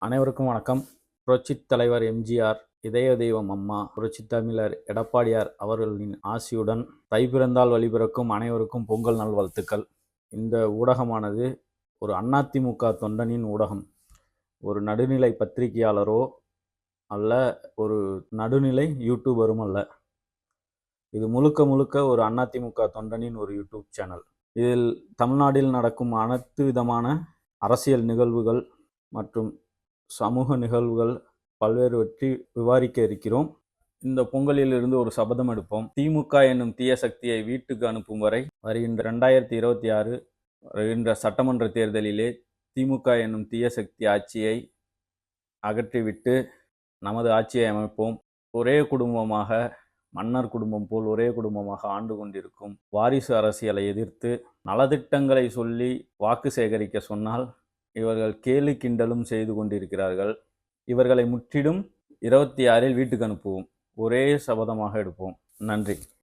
அனைவருக்கும் வணக்கம். புரட்சித் தலைவர் எம்ஜிஆர், இதய தெய்வம் அம்மா, புரட்சித் தமிழர் எடப்பாடியார் அவர்களின் ஆசியுடன் தை பிறந்தால் வழி பிறக்கும் அனைவருக்கும் பொங்கல் நல்வாழ்த்துக்கள். இந்த ஊடகமானது ஒரு அதிமுக தொண்டனின் ஊடகம். ஒரு நடுநிலை பத்திரிகையாளரோ அல்ல, ஒரு நடுநிலை யூடியூபரும் அல்ல. இது முழுக்க முழுக்க ஒரு அதிமுக தொண்டனின் ஒரு யூடியூப் சேனல். இதில் தமிழ்நாட்டில் நடக்கும் அனைத்து விதமான அரசியல் நிகழ்வுகள் மற்றும் சமூக நிகழ்வுகள் பல்வேறுவற்றி விவாதிக்க இருக்கிறோம். இந்த பொங்கலில் இருந்து ஒரு சபதம் எடுப்போம். திமுக என்னும் தீய சக்தியை வீட்டுக்கு அனுப்பும் வரை வருகின்ற 2026 வருகின்ற சட்டமன்ற தேர்தலிலே திமுக என்னும் தீய சக்தி ஆட்சியை அகற்றிவிட்டு நமது ஆட்சியை அமைப்போம். ஒரே குடும்பமாக, மன்னர் குடும்பம் போல் ஒரே குடும்பமாக ஆண்டு கொண்டிருக்கும் வாரிசு அரசியலை எதிர்த்து நலத்திட்டங்களை சொல்லி வாக்கு சேகரிக்க சொன்னால் இவர்கள் கேலி கிண்டலும் செய்து கொண்டிருக்கிறார்கள். இவர்களை முற்றிலும் 26 வீட்டுக்கு அனுப்புவோம். ஒரே சபதமாக எடுப்போம். நன்றி.